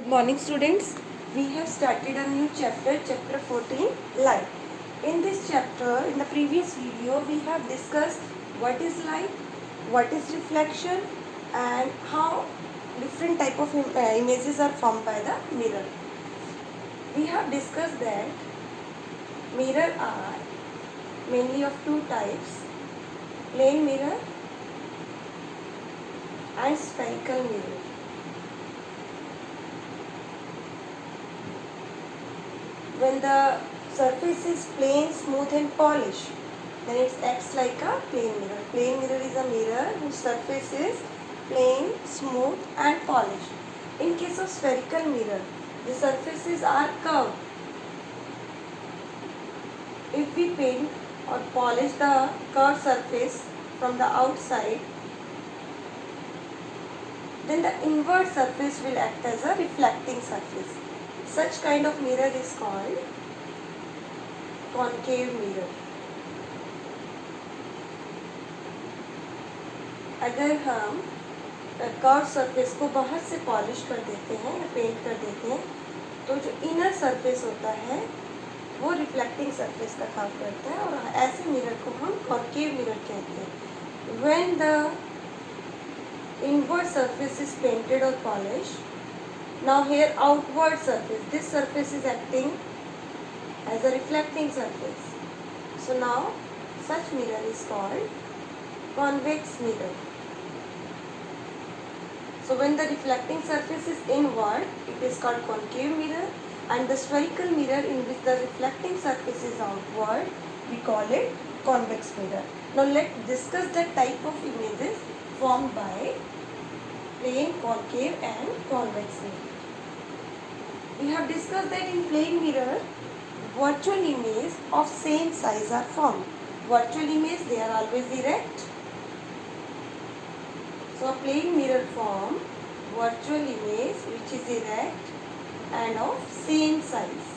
Good morning, students. We have started a new chapter, chapter 14, light. In this chapter, in the previous video, we have discussed what is light, what is reflection, and how different type of images are formed by the mirror. We have discussed that mirror are mainly of two types, plane mirror and spherical mirror. When the surface is plain, smooth and polished, then it acts like a plane mirror. Plane mirror is a mirror whose surface is plain, smooth and polished. In case of spherical mirror, the surfaces are curved. If we paint or polish the curved surface from the outside, then the inward surface will act as a reflecting surface. Such kind of mirror is called concave mirror. अगर हम curve surface को बाहर से polish कर देते हैं या paint कर देते हैं तो जो इनर सरफेस होता है वो रिफ्लेक्टिंग सरफेस का काम करता है और ऐसे मिरर को हम कॉन्केव मिरर कहते हैं. When the inward surface is painted or polished, now here outward surface, this surface is acting as a reflecting surface. So now such mirror is called convex mirror. So when the reflecting surface is inward, it is called concave mirror, and the spherical mirror in which the reflecting surface is outward, we call it convex mirror. Now let's discuss the type of images formed by plane, concave and convex mirror. We have discussed that in plane mirror, virtual image of same size are formed. Virtual image, they are always erect. So a plane mirror form virtual image which is erect and of same size.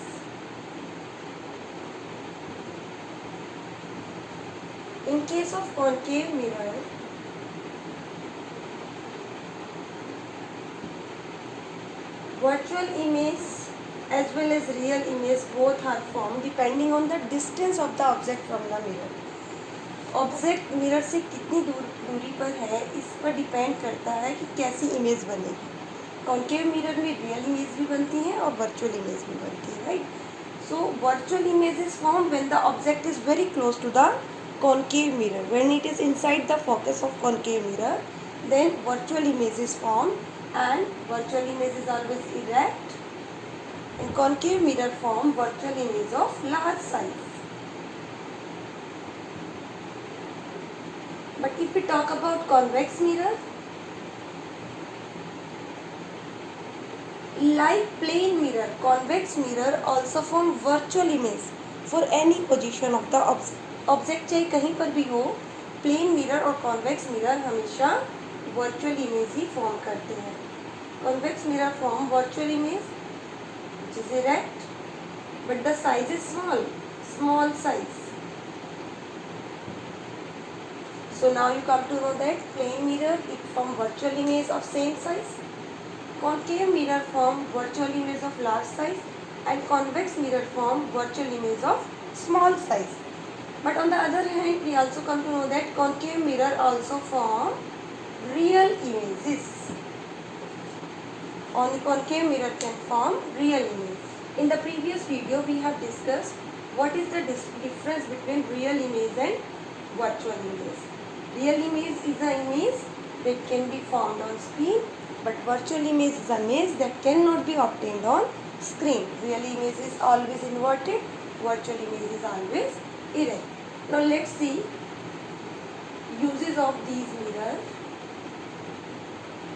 In case of concave mirror, virtual image as well as real image both are formed depending on the distance of the object from the mirror. Object mirror से कितनी दूरी पर है इस पर depend करता है कि कैसी इमेज बनेगी. कॉन्केव मिरर में रियल इमेज भी बनती है और वर्चुअल इमेज भी बनती है, right. So virtual image is form when the object is very close to the concave mirror. When it is inside the focus of concave mirror, then virtual image is formed and virtual image is always erect. In concave mirror form virtual image of large size. But if we talk about convex mirror, like plane mirror, convex mirror also form virtual image for any position of the object. Object चाहे कहीं पर भी हो, plane mirror और convex mirror हमेशा virtual image ही form करते हैं. Convex mirror form virtual image which is erect but the size is small size. So now you come to know that plane mirror it form virtual image of same size, concave mirror form virtual image of large size, and convex mirror form virtual image of small size. But on the other hand, we also come to know that concave mirror also form real images. Only concave mirror can form real image. In the previous video, we have discussed what is the difference between real image and virtual image. Real image is an image that can be formed on screen, but virtual image is an image that cannot be obtained on screen. Real image is always inverted, virtual image is always erect. Now let's see uses of these mirrors.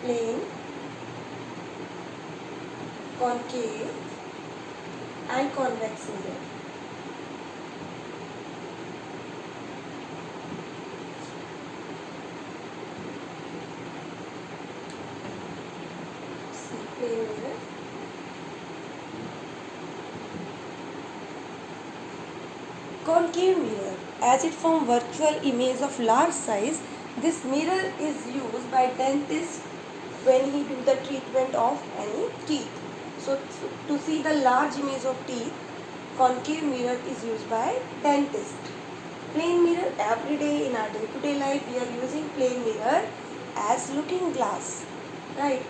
Plane, concave and convex mirror. See plane mirror. Concave mirror, as it forms virtual image of large size, this mirror is used by dentist when he do the treatment of any teeth. So to see the large image of teeth, concave mirror is used by dentist. Plain mirror, every day in our day-to-day life we are using plain mirror as looking glass, right?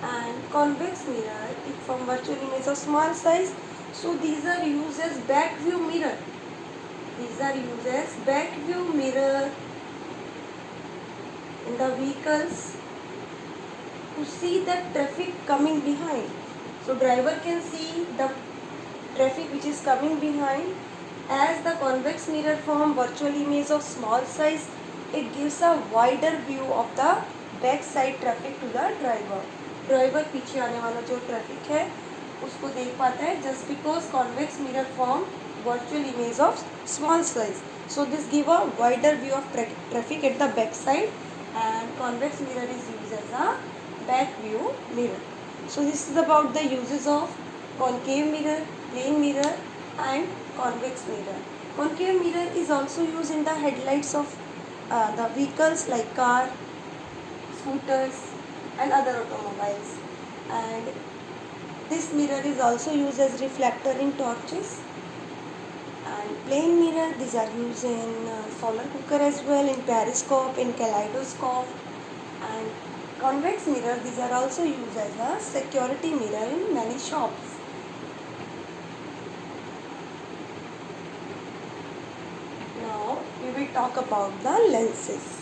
And convex mirror, it from virtual image of small size. So these are used as back view mirror. These are used as back view mirror in the vehicles to see the traffic coming behind. So driver can see the traffic which is coming behind. As the convex mirror form virtual image of small size, it gives a wider view of the back side traffic to the driver. Driver पीछे आने वाला जो traffic है उसको देख पाता है just because convex mirror form virtual image of small size. So this give a wider view of traffic at the back side, and convex mirror is used as a back view mirror. So this is about the uses of concave mirror, plane mirror and convex mirror. Concave mirror is also used in the headlights of the vehicles like car, scooters and other automobiles. And this mirror is also used as reflector in torches. And plane mirror, these are used in solar cooker as well, in periscope, in kaleidoscope. And convex mirror, these are also used as a security mirror in many shops. Now we will talk about the lenses.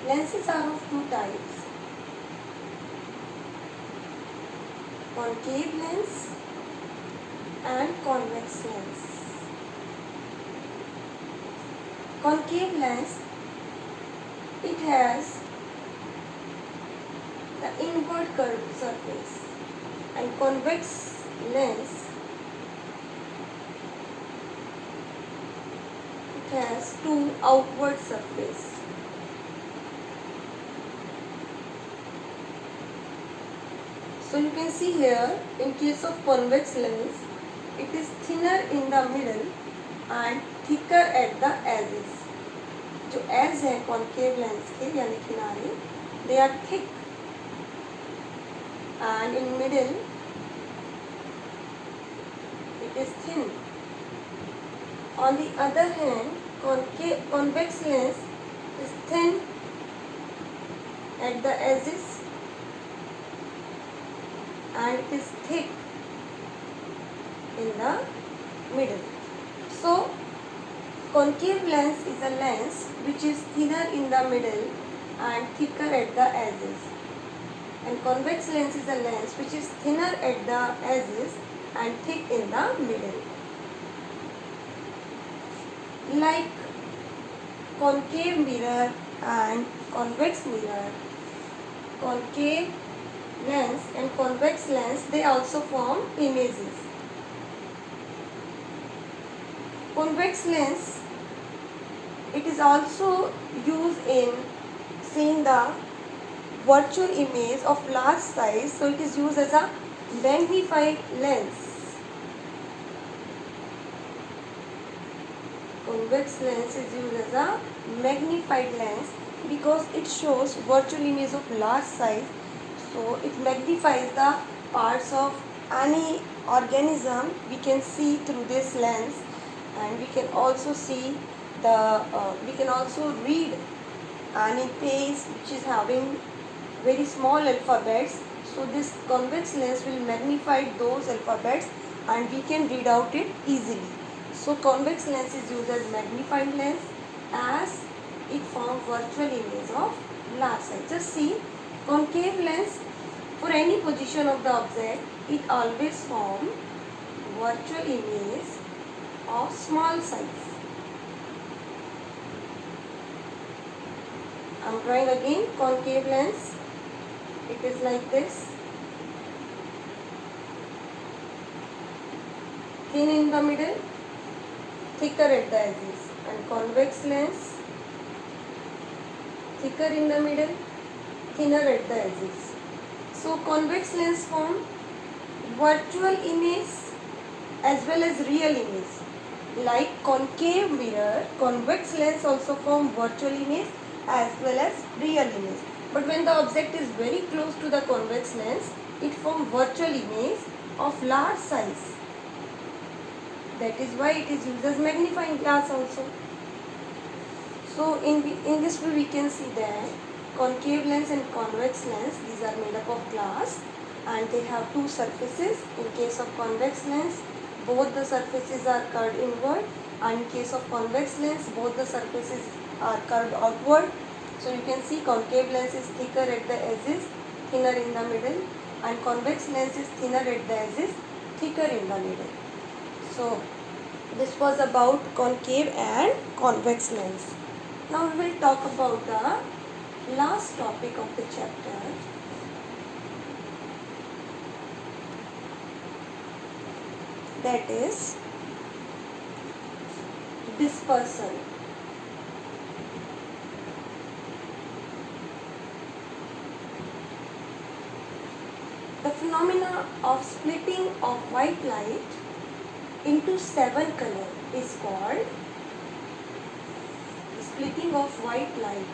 Lenses are of two types: concave lens and convex lens. Concave lens, it has the inward curved surface, and convex lens, it has two outward surface. So you can see here, in case of convex lens, it is thinner in the middle and thicker at the edges. जो edge है concave lens के यानी किनारे, they are thick, and in middle it is thin. On the other hand, convex lens is thin at the edges and it is thick in the middle. So concave lens is a lens which is thinner in the middle and thicker at the edges, and convex lens is a lens which is thinner at the edges and thick in the middle. Like concave mirror and convex mirror, concave lens and convex lens, they also form images. Convex lens, it is also used in seeing the virtual image of large size, so it is used as a magnified lens. Convex lens is used as a magnified lens because it shows virtual image of large size. So it magnifies the parts of any organism we can see through this lens, and we can also see we can also read any page which is having very small alphabets. So this convex lens will magnify those alphabets and we can read out it easily. So convex lens is used as magnified lens as it forms virtual image of large size. Just see, concave lens, for any position of the object, it always forms virtual image of small size. I am drawing again concave lens. It is like this, thin in the middle, thicker at the edges, and convex lens, thicker in the middle, thinner at the edges. So convex lens form virtual image as well as real image. Like concave mirror, convex lens also form virtual image as well as real image. But when the object is very close to the convex lens, it forms virtual image of large size. That is why it is used as magnifying glass also. So in this way we can see that concave lens and convex lens, these are made up of glass and they have two surfaces. In case of convex lens, both the surfaces are curved inward, and in case of convex lens, both the surfaces are curved outward. So you can see concave lens is thicker at the edges, thinner in the middle, and convex lens is thinner at the edges, thicker in the middle. So this was about concave and convex lens. Now we will talk about the last topic of the chapter. That is dispersion. The phenomena of splitting of white light into 7 colors is called splitting of white light.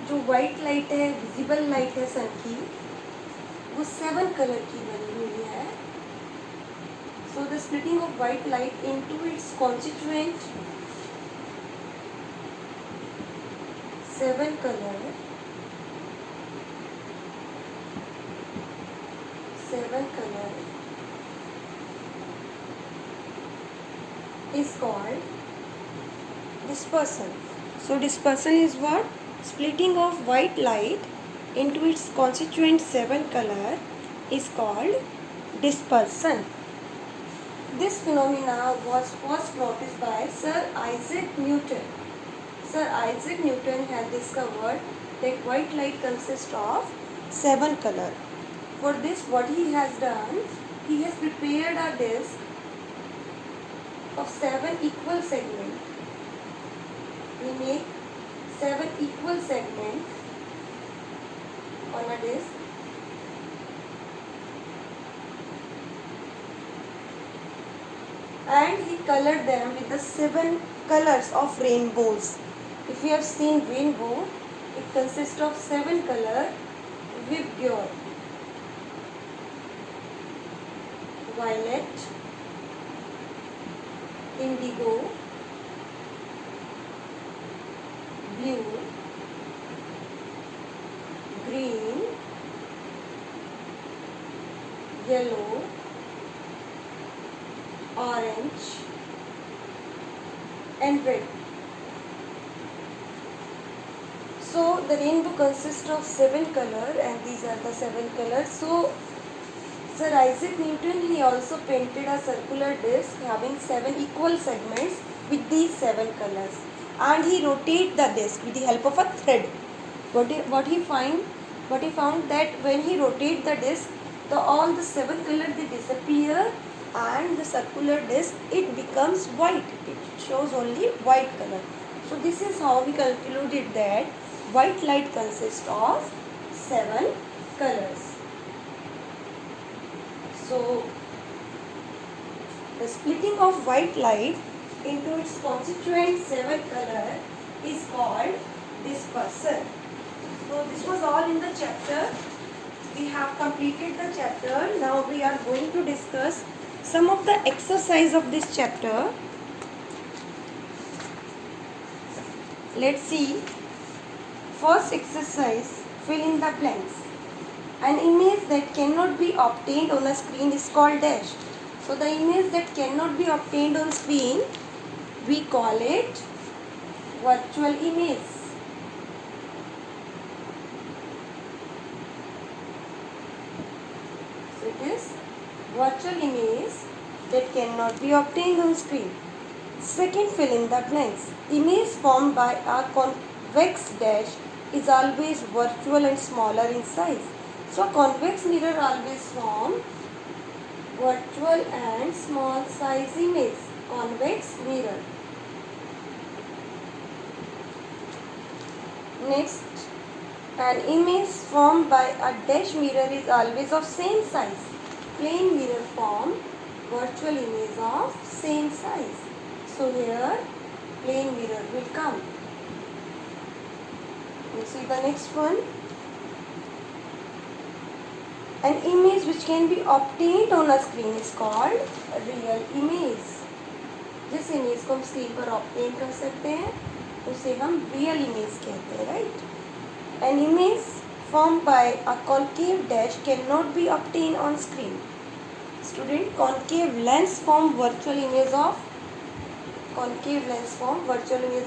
जो white light है, visible light है सन की, वो 7 color की बनी हुई है. So the splitting of white light into its constituent 7 color is called dispersion. So dispersion is what? Splitting of white light into its constituent 7 color is called dispersion. This phenomena was first noticed by Sir Isaac Newton. Sir Isaac Newton had discovered that white light consists of 7 colors. For this, what he has done, he has prepared a disc of 7 equal segments. We make 7 equal segments on a disc. And he colored them with the 7 colors of rainbows. If you have seen rainbow, it consists of 7 colors: vivid, violet, indigo, blue, green, yellow, orange and red. So the rainbow consists of 7 colors, and these are the 7 colors. So Sir Isaac Newton, he also painted a circular disc having 7 equal segments with these 7 colors, and he rotated the disc with the help of a thread. What he found that when he rotates the disc, all the 7 colors they disappear, and the circular disc, it becomes white. It shows only white color. So this is how we concluded that white light consists of 7 colors. So the splitting of white light into its constituent 7 colors is called dispersion. So this was all in the chapter. We have completed the chapter. Now we are going to discuss some of the exercise of this chapter. Let's see. First exercise, fill in the blanks. An image that cannot be obtained on a screen is called dash. So the image that cannot be obtained on screen, we call it virtual image. So it is virtual image that cannot be obtained on screen. Second, fill in the blanks. Image formed by a convex dash is always virtual and smaller in size. So a convex mirror always form virtual and small size image. Convex mirror. Next, an image formed by a dash mirror is always of same size. Plane mirror form virtual image of same size. So here plane mirror will come. we'll see the next one. An image which can be obtained on a screen is called real image. जिस image को हम screen पर obtain कर सकते हैं उसे हम real image कहते हैं, right. An image formed by a concave dash cannot be obtained on screen. Student, concave lens form virtual image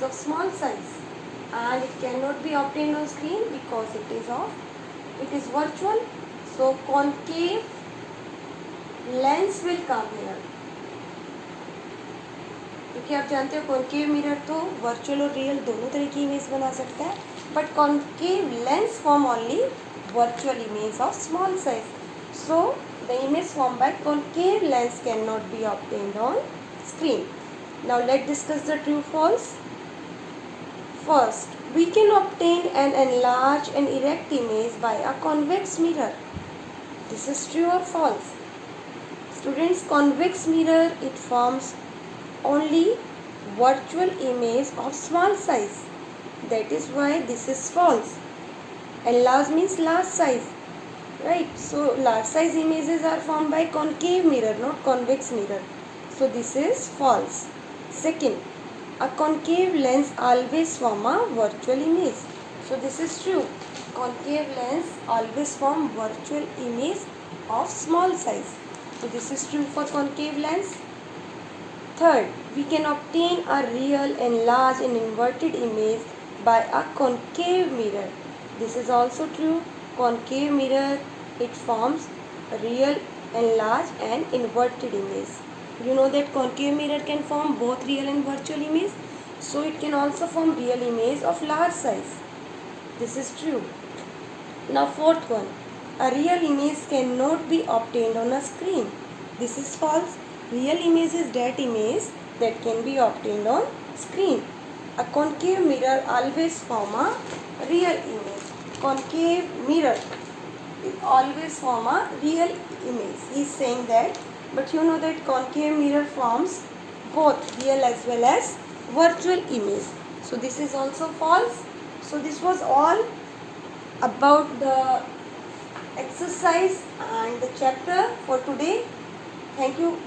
of small size and it cannot be obtained on screen because it is virtual. So concave lens will come here. क्योंकि आप जानते हो concave mirror तो virtual और real दोनों तरह की image बना सकता है, but concave lens form only virtual image of small size. So the image form by concave lens can not be obtained on screen. Now let discuss the true false. First, we can obtain an enlarged and erect image by a convex mirror. This is true or false? Students, convex mirror, it forms only virtual image of small size. That is why this is false. Enlarged means large size, right? So large size images are formed by concave mirror, not convex mirror. So this is false. Second, a concave lens always form a virtual image. So this is true. Concave lens always form virtual image of small size. So this is true for concave lens. Third, we can obtain a real enlarged and inverted image by a concave mirror. This is also true. Concave mirror, it forms real, enlarged and inverted image. You know that concave mirror can form both real and virtual image. So it can also form real image of large size. This is true. Now fourth one, a real image cannot be obtained on a screen. This is false. Real image is that image that can be obtained on screen. A concave mirror always form a real image. Concave mirror always form a real image. He is saying that, but you know that concave mirror forms both real as well as virtual image. So this is also false. So this was all about the exercise and the chapter for today. Thank you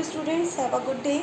students. Have a good day.